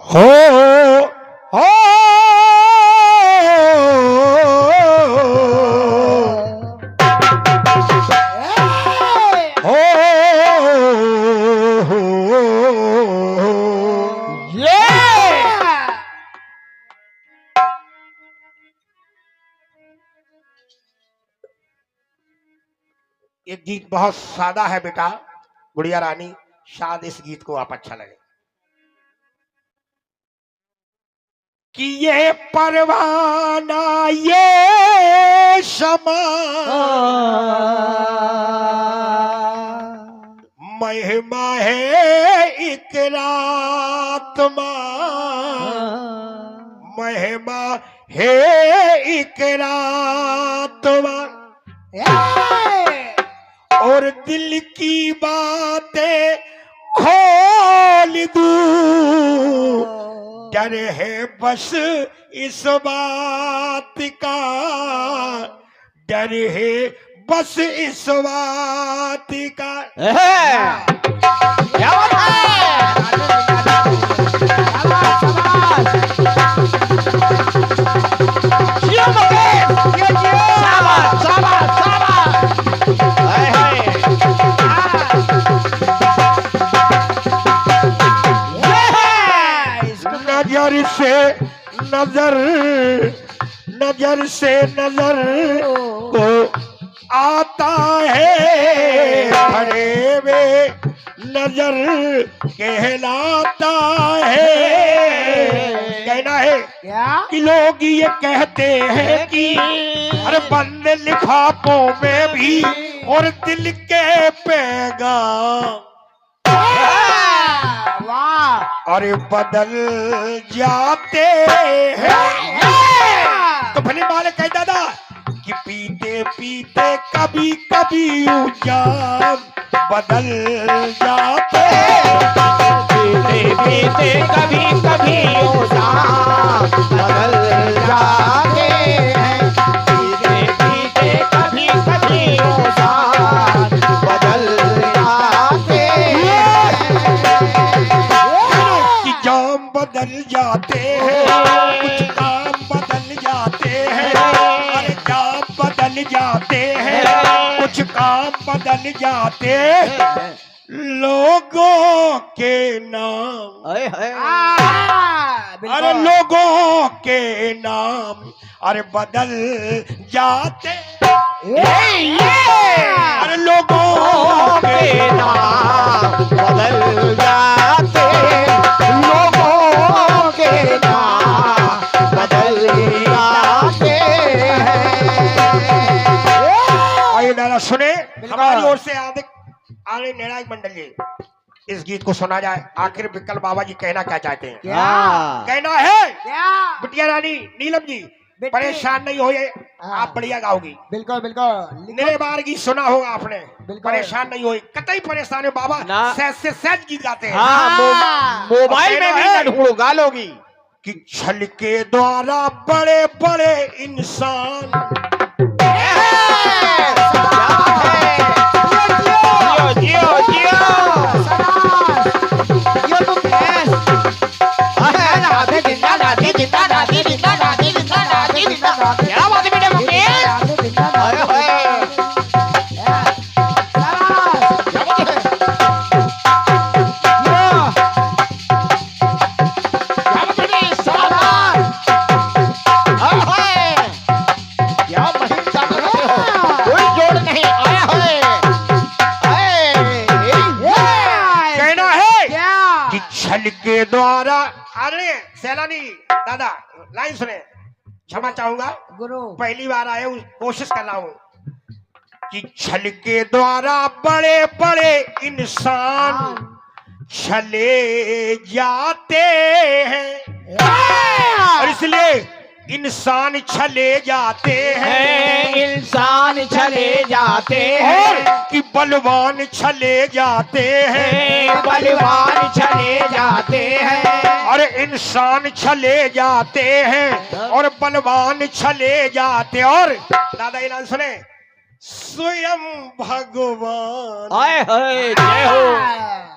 हो हो हो ये गीत बहुत सादा है बेटा गुड़िया रानी, शायद इस गीत को आप अच्छा लगे कि ये परवाना ये शमा महिमा है एक रात महिमा है एक रात और दिल की बातें खोल दूं, डर है बस इस बात का, डर है बस इस बात का। क्या बात नजर नजर से नजर को आता है, खड़े में नजर कहलाता है। कहना है क्या कि लोग ये कहते हैं कि हर बंद लिफाफों में भी और दिल के पैगाम अरे बदल जाते हैं। तो भले वाले कह दादा कि पीते पीते कभी कभी जाम बदल जाते हैं, पीते पीते कभी कभी जाम बदल जाते हैं, पीते पीते कभी कभी जाम बदल जाते हैं, जाम बदल जाते हैं, कुछ काम बदल जाते हैं, अरे जाम बदल जाते हैं, कुछ काम बदल जाते हैं, लोगों के नाम अरे लोगों के नाम अरे बदल जाते अरे लोगों के नाम बदल जाते, लोगों के नाम बदल जाते हैं। नारा सुने हमारी ओर से आगे निर्णायक मंडल जी इस गीत को सुना जाए। आखिर विकल बाबा जी कहना क्या चाहते हैं? क्या कहना है? क्या बिटिया रानी नीलम जी परेशान नहीं हो, ये आप बढ़िया गाओगी। बिल्कुल बिल्कुल, मेरे बार गीत सुना होगा आपने, परेशान नहीं हो, कतई परेशान है बाबा, सहज से सहज गीत गाते हैं। मोबाइल में भी ढूंढो गा लोगी कि छल के द्वारा बड़े बड़े इंसान क्या बात है बेटे मुकेश, कोई जोड़ नहीं आया है। कहना है कि छल के द्वारा, अरे सैलानी दादा लाइन सुने, क्षमा चाहूंगा गुरु, पहली बार आए हूं, कोशिश कर रहा हूं कि छल के द्वारा बड़े बड़े इंसान छले जाते हैं, और इसलिए इंसान छले जाते हैं, इंसान छले जाते हैं, कि बलवान छले जाते हैं, बलवान छले जाते हैं, और इंसान छले जाते हैं और बलवान छले जाते। और दादा ऐलान सुने, स्वयं भगवान, हाय हाय जय हो,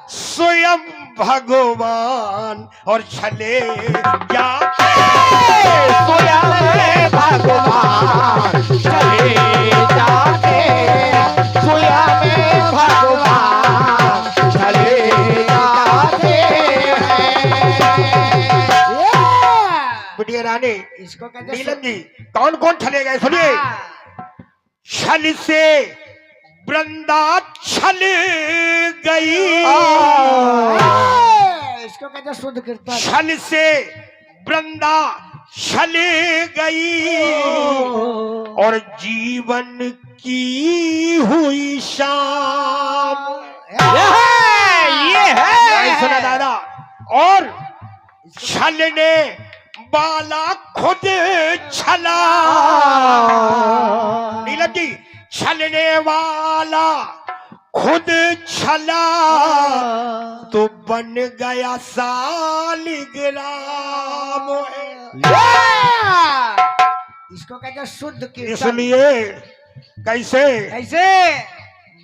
स्वयं भगवान और छले जाते स्वयं भगवान चले जाते, स्वयं भगवान चले जाते हैं। बिटिया रानी इसको कहते नीलम जी कौन कौन छले गए सुनिए। छल से वृंदा छल गई, इसको कहते शुद्ध कीर्तन। छल से वृंदा छल गई और जीवन की हुई शाम। ये है सुना दादा। और छलने वाला खुद छला। नीलम जी छलने वाला खुद छला तो बन गया सालिग्राम। इसको कहते शुद्ध कीर्तन। इसलिए कैसे कैसे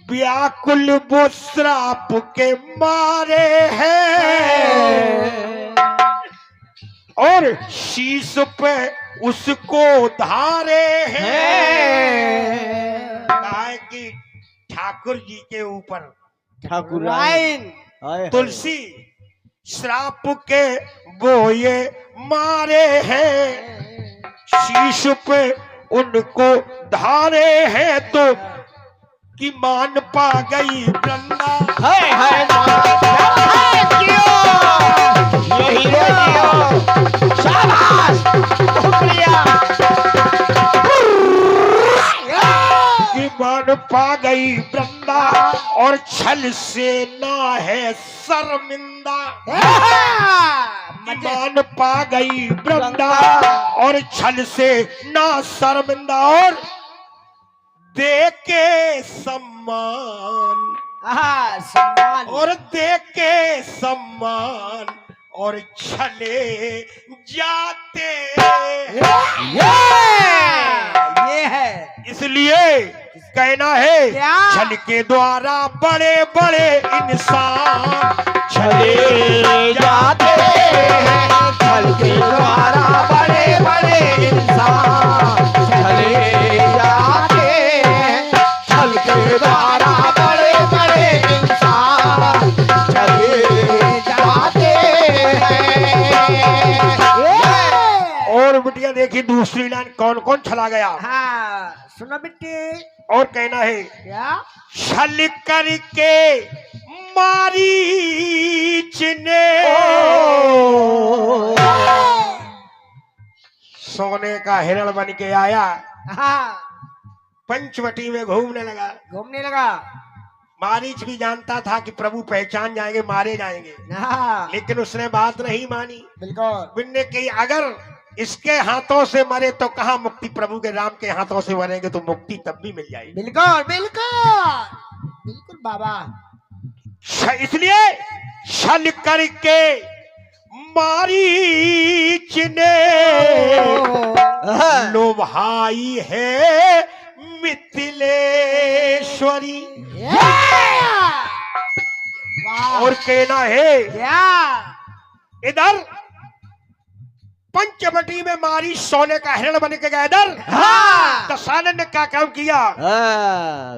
व्याकुल वो श्राप के मारे हैं और शीश पे उसको धारे हैं। कहा है कि ठाकुर जी के ऊपर ठाकुराइन तुलसी श्राप के बोए मारे हैं, शीश पे उनको धारे हैं तो कि मान पा गई वृंदा। शाबाश कि मान पा गई वृंदा और छल से ना है शर्मिंदा। मान पा गई वृंदा और छल से ना शर्मिंदा और दे के सम्मान सम्मान और दे के सम्मान और छले जाते। ये है इसलिए कहना है क्या? छल के द्वारा बड़े बड़े इंसान चले जाते हैं, छल के द्वारा बड़े बड़े इंसान चले जाते हैं, छल के द्वारा बड़े बड़े इंसान चले जाते हैं। और बिटिया देखिए दूसरी लाइन कौन कौन छला गया। हाँ सुनो बिट्टी और कहना है क्या छल करके मारीच ने सोने का हिरण बन के आया, हाँ पंचवटी में घूमने लगा। घूमने लगा। मारीच भी जानता था कि प्रभु पहचान जाएंगे, मारे जाएंगे, हाँ लेकिन उसने बात नहीं मानी। बिल्कुल बिन्ने की अगर इसके हाथों से मरे तो कहाँ मुक्ति, प्रभु के राम के हाथों से मरेंगे तो मुक्ति तब भी मिल जाएगी। बिल्कुल बिल्कुल बिल्कुल बाबा। इसलिए छल करके मारीच ने लोभाई है मिथिलेश्वरी। और कहना है क्या इधर पंचवटी में मारी सोने का हिरण बन के गया। इधर हाँ। दशानन ने क्या काम किया,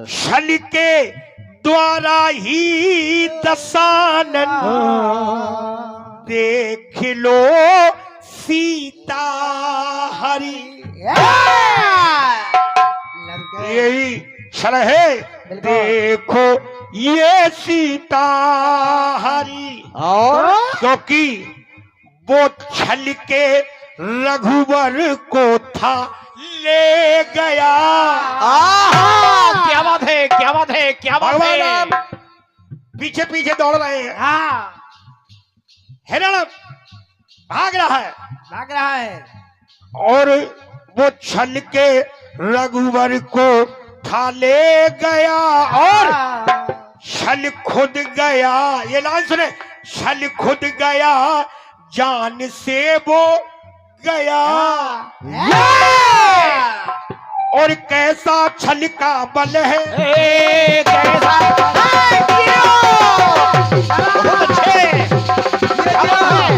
छल के द्वारा ही दशानन देख लो सीता हरी। यही छल है, देखो ये सीता हरी। और क्योंकि वो छल के रघुवर को था ले गया। क्या बात है क्या बात है क्या बात भगवान है। राम पीछे पीछे दौड़ रहे हैं, हाँ हिरण भाग रहा है भाग रहा है। और वो छल के रघुवर को था ले गया और छल खुद गया। ये लाइन सुने, छल खुद गया जान से वो गया। और कैसा छल का बल है, कैसा बहुत अच्छे। क्या बात है?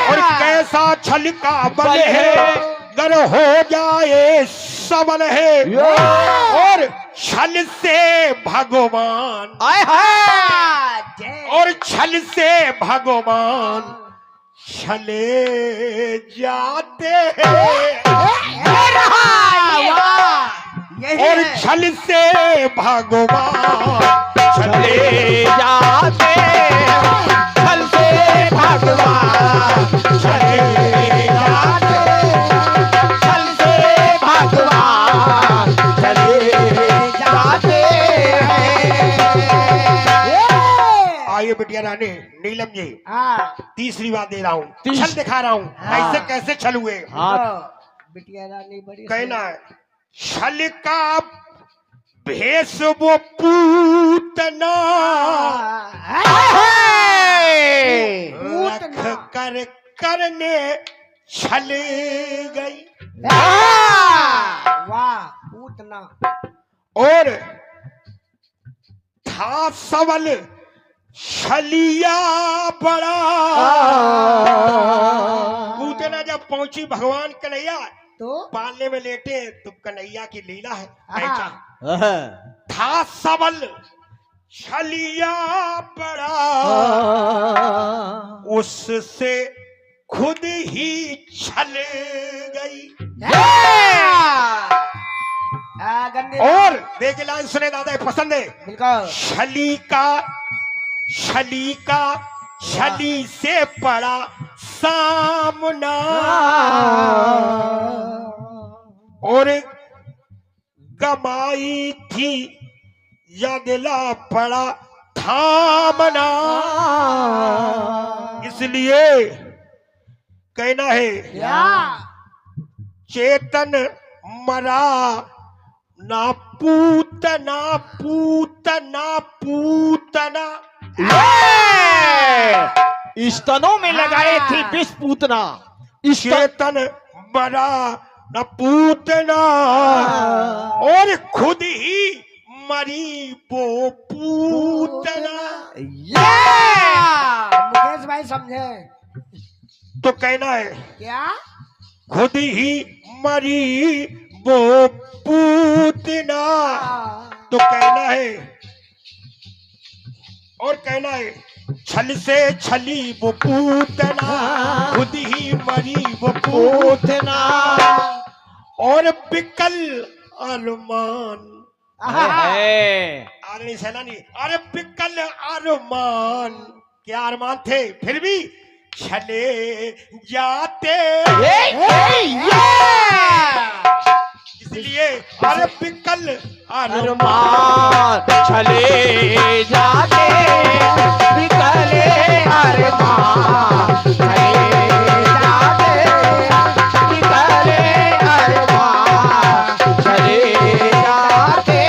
और कैसा छल का बल है, गर हो जाए सबल है। और छल से भगवान, आय हाय। और छल से भगवान छले जाते हैं। और छल से भगवान छले जाते, छल से भगवान चले जाते, छल से भगवान चले जाते हैं। आइए बिटिया रानी नीलम जी, तीसरी बात दे रहा हूँ, छल दिखा रहा हूँ हाँ। कैसे कैसे छल हुए। बिटिया रानी बड़ी कहना है छल का भेष वो पूतना रख कर करने छल गई। वाह पूतना। और था सबल छलिया बड़ा। पूतना जब पहुंची भगवान कन्हैया तो पालने में लेटे तो कन्हैया की लीला है पहचान। था सबल छलिया बड़ा, उससे खुद ही छल गई। और देखिए लाइन सुने दादा, पसंद है। बिल्कुल। छली का छली से पड़ा सामना। और गमाई थी यादला पड़ा थामना। इसलिए कहना है चेतन मरा ना पूतना पूतना पूतना। स्तनों में लगाए थे विष पूतना। चेतन मरा न पूतना, और खुद ही मरी वो पूतना। मुकेश भाई समझे तो कहना है क्या? खुद ही मरी वो पूतना। तो कहना है, और कहना है छल से छली वो पूतना, खुद ही मरी वो पूतना। और बिकल अरमान, आदमी सैलानी, अरे बिकल अरमान, क्या अरमान थे फिर भी छले जाते। इसलिए अरे बिकल अरमान चले जाते, बिकले अरमान चले जाते, बिकले अरमान चले जाते।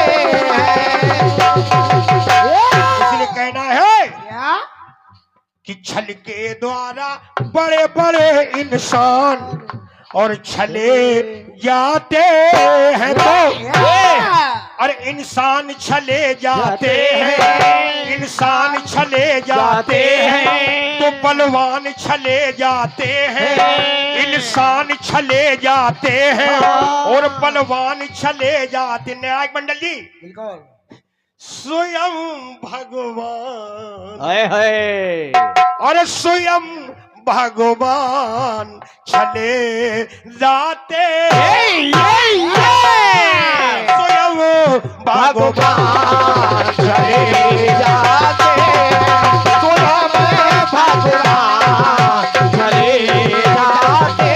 इसलिए कहना है क्या? कि छल के द्वारा बड़े बड़े इंसान और छले जाते हैं। तो और इंसान छले जाते हैं, इंसान छले जाते हैं, तो बलवान छले जाते हैं, इंसान छले जाते हैं और बलवान छले जाते। न्यायिक मंडल जी बिल्कुल। स्वयं भगवान, है और स्वयं भगवान छले जाते। स्वयं भगवान चले जाते, स्वयं भगवान चले जाते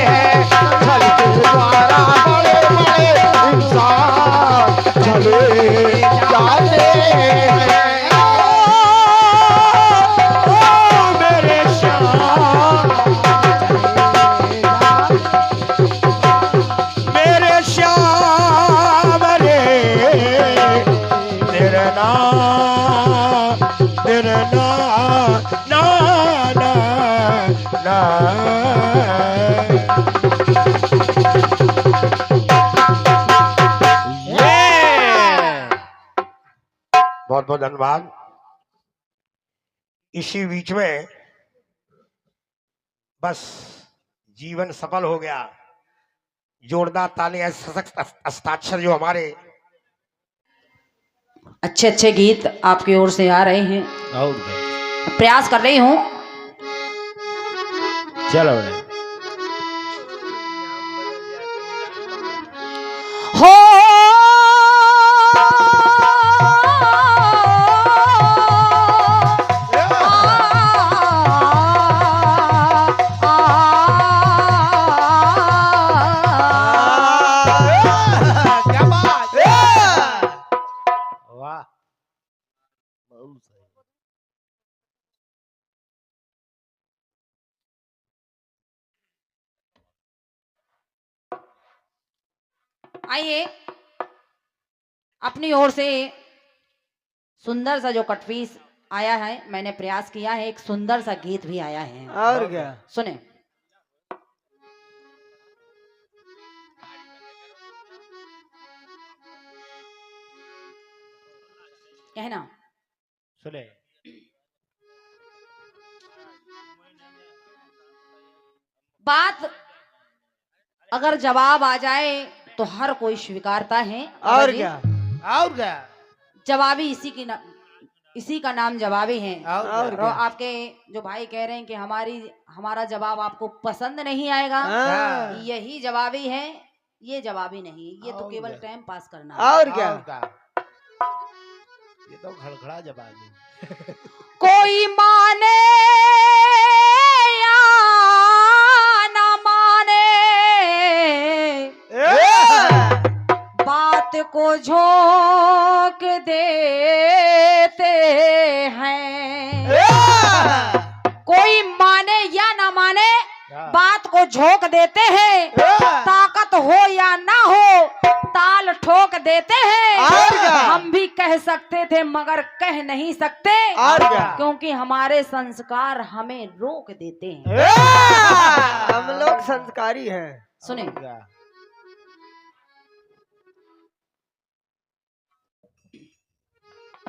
हैं। छल के द्वारा बड़े बड़े इंसान चले जाते हैं। मेरे श्याम, मेरे श्याम रे तेरा नाम बहुत धन्यवाद। इसी बीच में बस जीवन सफल हो गया। जोरदार तालियां, सशक्त हस्ताक्षर जो हमारे अच्छे अच्छे गीत आपकी ओर से आ रहे हैं, और प्रयास कर रही हूँ। चलो हो क्या बात, वाह, बहुत सही। आइए, अपनी ओर से सुंदर सा जो कटपीस आया है, मैंने प्रयास किया है, एक सुंदर सा गीत भी आया है। और क्या? सुने। कहना सुने। बात अगर जवाब आ जाए तो हर कोई स्वीकारता है। और क्या? और क्या? जवाबी इसी का नाम जवाबी है। और और आपके जो भाई कह रहे हैं कि हमारा जवाब आपको पसंद नहीं आएगा, हाँ। यही जवाबी है, ये जवाबी नहीं, ये तो और केवल क्या? टाइम पास करना है। और क्या? ये तो खड़खड़ा जवाब है। कोई माने या ना माने, बात को झोंक देते हैं। कोई माने या ना माने, बात को झोंक देते हैं। ताकत हो या ना हो, ताल ठोक देते हैं। और क्या? हम भी कह सकते थे मगर कह नहीं सकते, और क्या? क्योंकि हमारे संस्कार हमें रोक देते हैं। हम लोग संस्कारी हैं। सुने।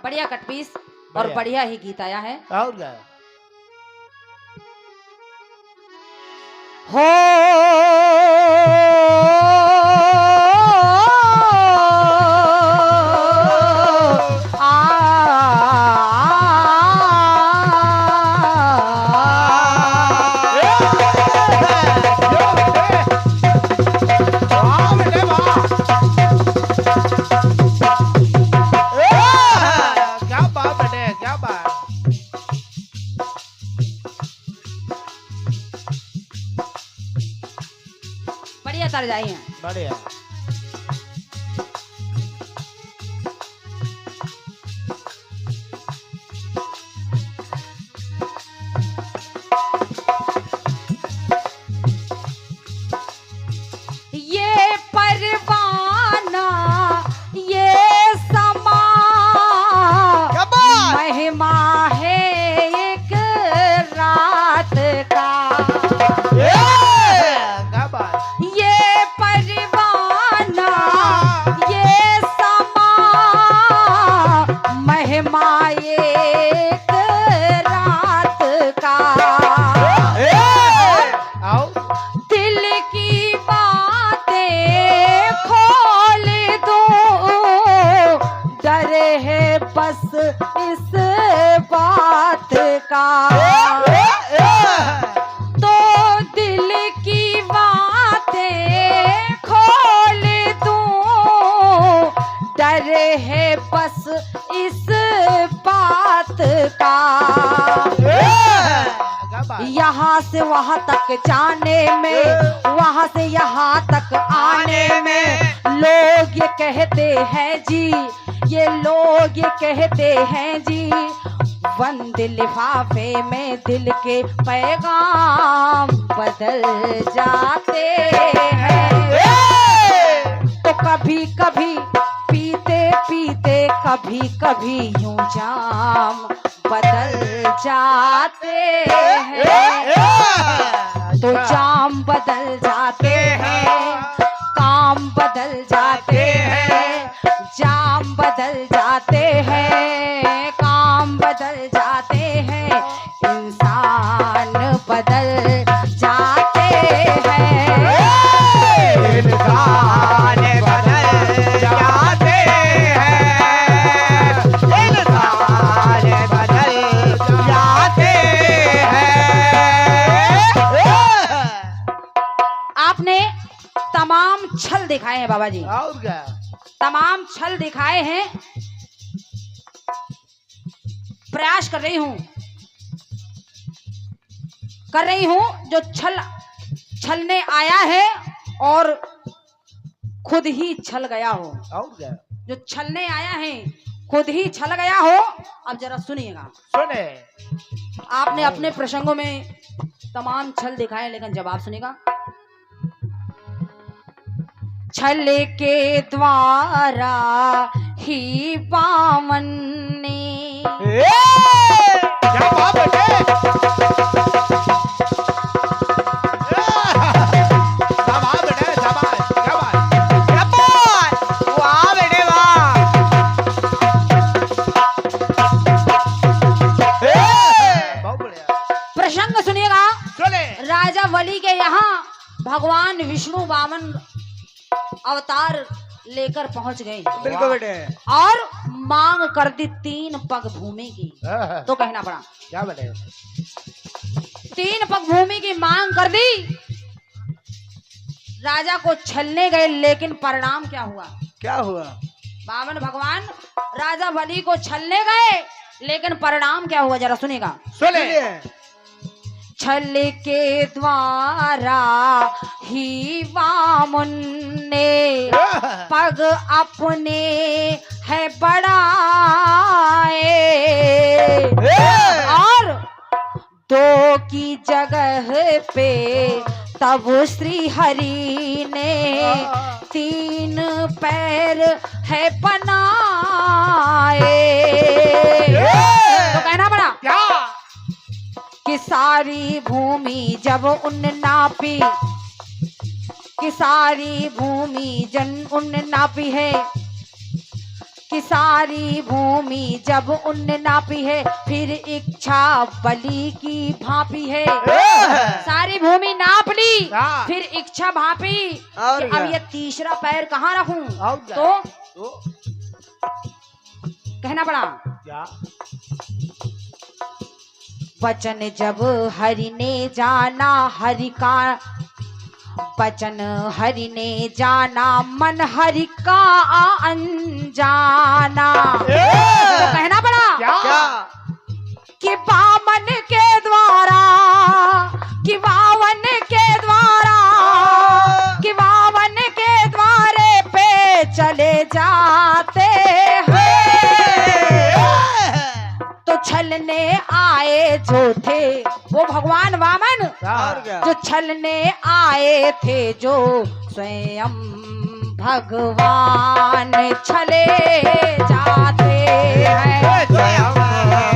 बढ़िया कटपीस और बढ़िया। बढ़िया ही गीत आया है। और क्या? हो क्या बात है, क्या बात। बढ़िया तर्ज आई है। बढ़िया। ये परवाना ये समा महिमा है एक रात का। क्या बात। ये परवाना ये समा महिमा एक रात का। आओ। दिल की बातें खोल दूं, डर है बस इस बात का। तो दिल की बातें खोल दूं, डर है बस इस बात का। क्या बात। यहाँ से वहाँ तक जाने में, वहाँ से यहाँ तक आने में, लोग ये कहते हैं जी, ये लोग ये कहते हैं जी, बंद लिफाफे में दिल के पैगाम बदल जाते हैं। तो कभी कभी पीते पीते कभी कभी यूं जाम बदल जाते हैं। तो जाम बदल जाते हैं, काम बदल जाते हैं, जाम बदल जाते हैं। आपने तमाम छल दिखाए हैं बाबा जी, और क्या? तमाम छल दिखाए हैं। प्रयास कर रही हूं जो छलने आया है और खुद ही छल गया हो, और क्या? जो छलने आया है खुद ही छल गया हो। अब जरा सुनिएगा। सुने। आपने अपने प्रसंगों में तमाम छल दिखाए, लेकिन जवाब सुनेगा। छल के द्वारा ही बामन ने क्या बात बेटे? शाबाश बेटे, शाबाश, क्या बात? वाह बेटे वाह। बहुत बढ़िया। प्रसंग सुनिएगा। सुने। राजा बलि के यहाँ भगवान विष्णु वामन अवतार लेकर पहुंच गए बिल्कुल बेटे। और मांग कर दी 3 पग भूमि की। तो कहना पड़ा क्या बेटे? 3 पग भूमि की मांग कर दी। राजा को छलने गए, लेकिन परिणाम क्या हुआ? क्या हुआ? वामन भगवान राजा बलि को छलने गए, लेकिन परिणाम क्या हुआ? जरा सुनेगा। सुने। छल के द्वारा ही वामन ने पग अपने है बढ़ाए और 2 की जगह पे तब श्री हरि ने 3 पैर है बनाए। तो कहना पड़ा क्या? कि सारी भूमि जब उन नापी, कि सारी भूमि जन उन नापी है, कि सारी भूमि जब उन नापी है, फिर इच्छा बलि की भापी है। सारी भूमि नाप ली, फिर इच्छा भापी और कि क्या? अब ये तीसरा पैर कहाँ रखूं? और क्या? तो कहना पड़ा क्या? वचन जब हरि ने जाना, हरि का वचन हरि ने जाना, मन हरि का अनजाना। तो कहना पड़ा क्या? कि वामन के द्वारा, कि वामन के द्वारा, कि वामन के द्वारे पे चले जाते हैं। तो छलने आए जो थे वो भगवान वामन, और क्या? जो छलने आए थे जो स्वयं भगवान छले जाते हैं। स्वयं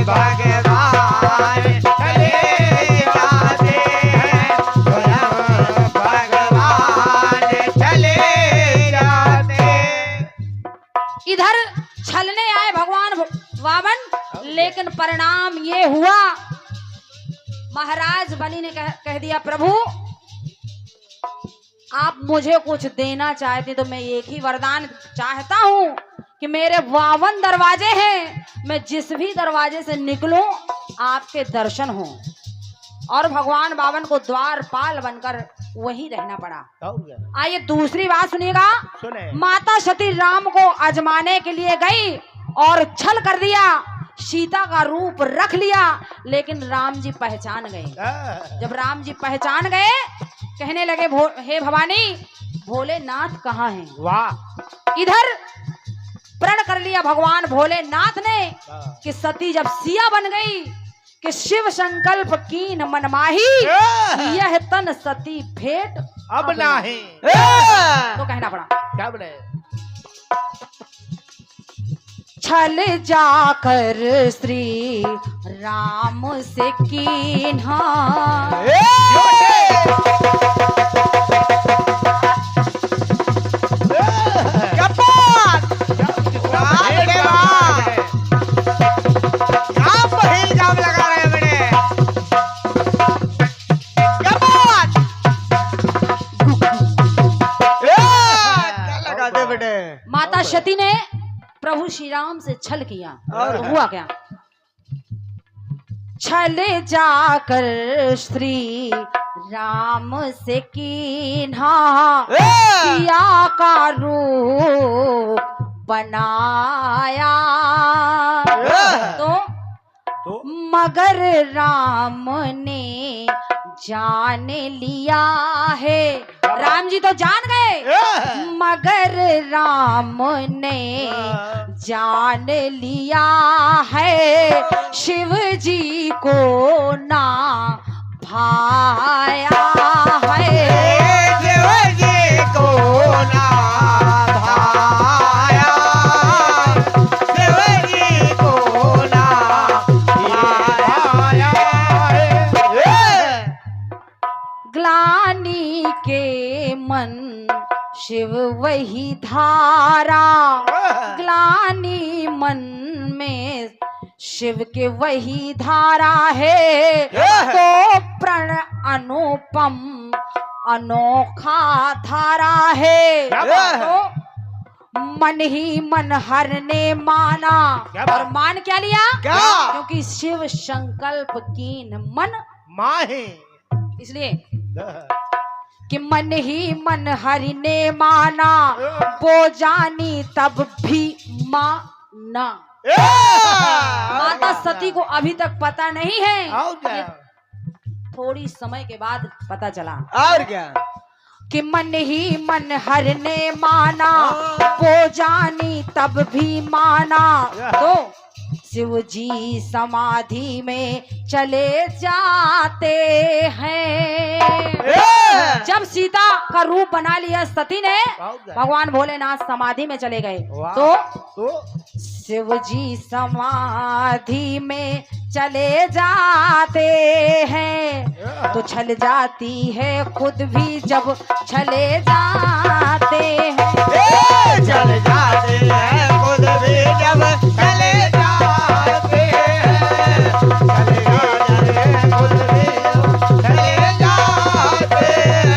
भगवान चले जाते हैं, स्वयं भगवान चले जाते। इधर छलने आए भगवान वामन, लेकिन परिणाम ये हुआ, महाराज बलि ने कह दिया, प्रभु आप मुझे कुछ देना चाहते तो मैं एक ही वरदान चाहता हूं कि मेरे 52 दरवाजे हैं, मैं जिस भी दरवाजे से निकलूं आपके दर्शन हो। और भगवान वामन को द्वारपाल बनकर वही रहना पड़ा। आइए दूसरी बात सुनिएगा। सुने। माता सती राम को आजमाने के लिए गई और छल कर दिया, सीता का रूप रख लिया, लेकिन राम जी पहचान गए। जब राम जी पहचान गए, कहने लगे हे भवानी, भोलेनाथ कहाँ हैं? वाह। इधर प्रण कर लिया भगवान भोलेनाथ ने कि सती जब सिया बन गई, कि शिव संकल्प कीन मनमाही, यह तन सती भेंट अब नहीं। तो कहना पड़ा क्या बोले? छल जाकर श्री राम से कीन्हा, माता सती ने प्रभु श्री राम से छल किया। और तो हुआ क्या? छल जाकर श्री राम से कीन्हा सिया का रूप बनाया तो मगर राम ने जान लिया है। राम जी तो जान गए मगर राम ने जान लिया है शिव जी को ना भाया है। शिव जी को ना भाया, शिव जी को ना भाया। ग्लानि के मन शिव वही धारा, ग्लानि मन में शिव के वही धारा है तो प्रण अनुपम अनोखा धारा है। तो मन ही मन हर ने माना और मान क्या लिया क्योंकि शिव संकल्प कीन मन माहे इसलिए कि मन ही मन हरि ने माना वो जानी तब भी माना। माता सती को अभी तक पता नहीं है, ये थोड़ी समय के बाद पता चला। और क्या कि मन ही मन हर ने माना वो जानी तब भी माना तो शिव जी समाधि में चले जाते हैं। जब सीता का रूप बना लिया सती ने भगवान भोलेनाथ समाधि में चले गए तो शिव जी समाधि में चले जाते हैं तो छल जाती है खुद भी जब चले जाते हैं। चल जाते हैं खुद भी जब चले जाते हैं, चले जाते हैं खुद भी चले जाते हैं।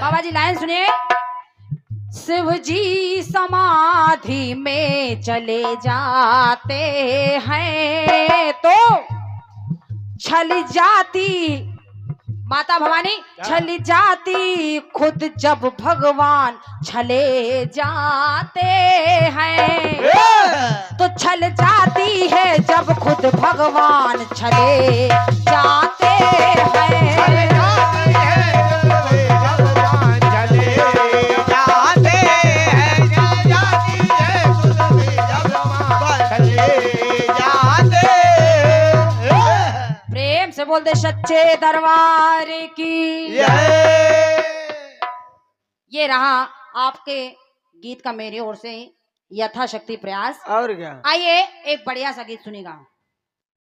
बाबा जी लाइन सुनिए। शिव जी समाधि में चले जाते हैं तो छल जाती माता भवानी छल जाती खुद जब भगवान छले जाते हैं तो छल जाती है जब खुद भगवान छले जाते हैं। प्रेम से बोल दे सच्चे दरबार की। ये रहा आपके गीत का मेरी ओर से यथाशक्ति प्रयास। और क्या आइए एक बढ़िया सा गीत सुनिएगा।